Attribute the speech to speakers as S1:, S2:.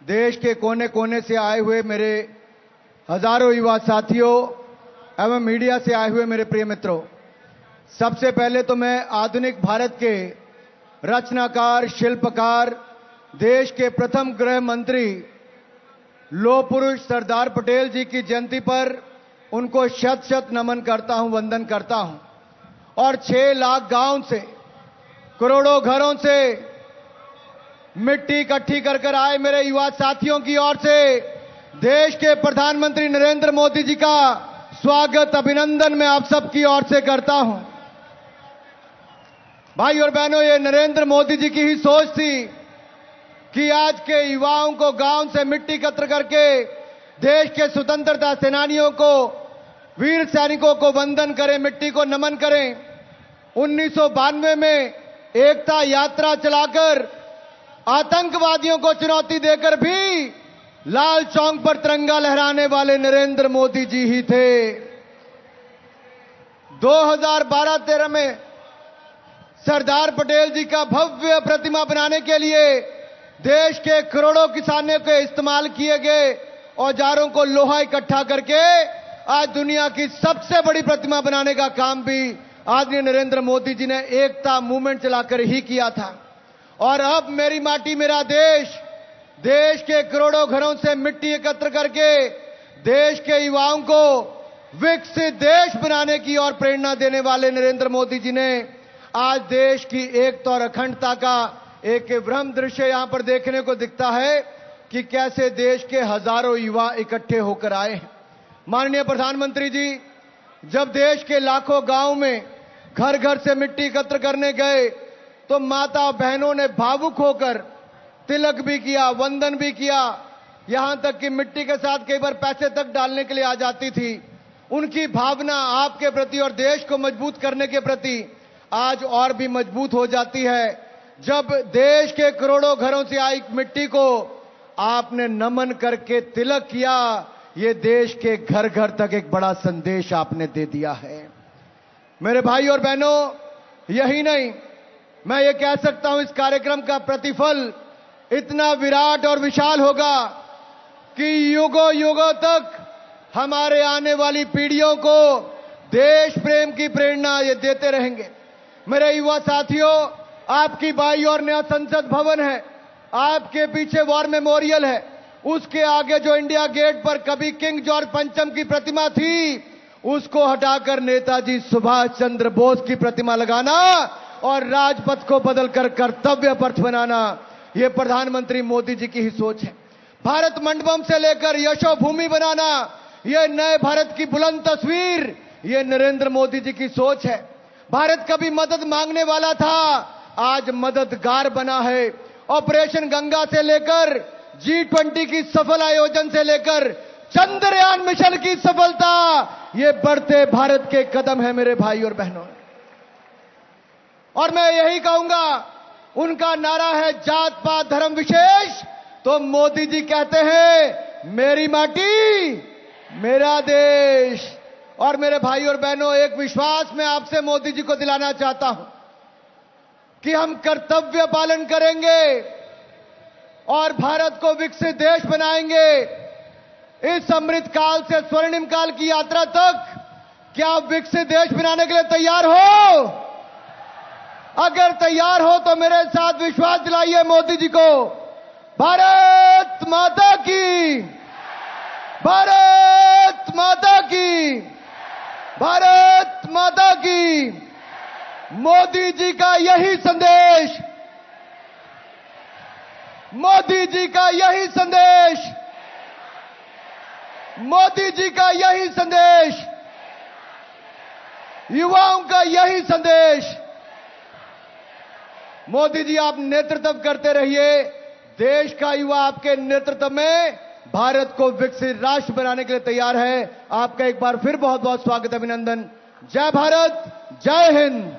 S1: देश के कोने कोने से आए हुए मेरे हजारों युवा साथियों एवं मीडिया से आए हुए मेरे प्रिय मित्रों, सबसे पहले तो मैं आधुनिक भारत के रचनाकार, शिल्पकार, देश के प्रथम गृह मंत्री लौह पुरुष सरदार पटेल जी की जयंती पर उनको शत शत नमन करता हूं, वंदन करता हूं। और 6 लाख गांव से, करोड़ों घरों से मिट्टी इकट्ठी कर कर आए मेरे युवा साथियों की ओर से देश के प्रधानमंत्री नरेंद्र मोदी जी का स्वागत, अभिनंदन मैं आप सबकी ओर से करता हूं। भाई और बहनों, ये नरेंद्र मोदी जी की ही सोच थी कि आज के युवाओं को गांव से मिट्टी एकत्र करके देश के स्वतंत्रता सेनानियों को, वीर सैनिकों को वंदन करें, मिट्टी को नमन करें। 1992 में एकता यात्रा चलाकर आतंकवादियों को चुनौती देकर भी लाल चौक पर तिरंगा लहराने वाले नरेंद्र मोदी जी ही थे। 2012-13 में सरदार पटेल जी का भव्य प्रतिमा बनाने के लिए देश के करोड़ों किसानों के इस्तेमाल किए गए औजारों को लोहा इकट्ठा करके आज दुनिया की सबसे बड़ी प्रतिमा बनाने का काम भी आदरणीय नरेंद्र मोदी जी ने एकता मूवमेंट चलाकर ही किया था। और अब मेरी माटी मेरा देश, देश के करोड़ों घरों से मिट्टी एकत्र करके देश के युवाओं को विकसित देश बनाने की और प्रेरणा देने वाले नरेंद्र मोदी जी ने आज देश की एकता और अखंडता का एक विभ्रम दृश्य यहां पर देखने को दिखता है कि कैसे देश के हजारों युवा इकट्ठे होकर आए हैं। माननीय प्रधानमंत्री जी, जब देश के लाखों गांव में घर घर से मिट्टी एकत्र करने गए तो माता बहनों ने भावुक होकर तिलक भी किया, वंदन भी किया, यहां तक कि मिट्टी के साथ कई बार पैसे तक डालने के लिए आ जाती थी। उनकी भावना आपके प्रति और देश को मजबूत करने के प्रति आज और भी मजबूत हो जाती है जब देश के करोड़ों घरों से आई मिट्टी को आपने नमन करके तिलक किया। ये देश के घर घर तक एक बड़ा संदेश आपने दे दिया है। मेरे भाई और बहनों, यही नहीं, मैं ये कह सकता हूं इस कार्यक्रम का प्रतिफल इतना विराट और विशाल होगा कि युगों युगों तक हमारे आने वाली पीढ़ियों को देश प्रेम की प्रेरणा ये देते रहेंगे। मेरे युवा साथियों, आपकी बाई और नया संसद भवन है, आपके पीछे वॉर मेमोरियल है, उसके आगे जो इंडिया गेट पर कभी किंग जॉर्ज पंचम की प्रतिमा थी उसको हटाकर नेताजी सुभाष चंद्र बोस की प्रतिमा लगाना और राजपथ को बदलकर कर्तव्य पथ बनाना, यह प्रधानमंत्री मोदी जी की ही सोच है। भारत मंडपम से लेकर यशो भूमि बनाना, यह नए भारत की बुलंद तस्वीर, यह नरेंद्र मोदी जी की सोच है। भारत कभी मदद मांगने वाला था, आज मददगार बना है। ऑपरेशन गंगा से लेकर G20 की सफल आयोजन से लेकर चंद्रयान मिशन की सफलता, ये बढ़ते भारत के कदम है मेरे भाई और बहनों। और मैं यही कहूंगा, उनका नारा है जात पात धर्म विशेष, तो मोदी जी कहते हैं मेरी माटी मेरा देश। और मेरे भाई और बहनों, एक विश्वास मैं आपसे मोदी जी को दिलाना चाहता हूं कि हम कर्तव्य पालन करेंगे और भारत को विकसित देश बनाएंगे। इस अमृत काल से स्वर्णिम काल की यात्रा तक क्या आप विकसित देश बनाने के लिए तैयार हो? अगर तैयार हो तो मेरे साथ विश्वास दिलाइए मोदी जी को। भारत माता की, भारत माता की, भारत माता की। मोदी जी का यही संदेश, मोदी जी का यही संदेश, मोदी जी का यही संदेश, युवाओं का यही संदेश। मोदी जी, आप नेतृत्व करते रहिए। देश का युवा आपके नेतृत्व में भारत को विकसित राष्ट्र बनाने के लिए तैयार है। आपका एक बार फिर बहुत बहुत स्वागत, अभिनंदन। जय भारत, जय हिंद।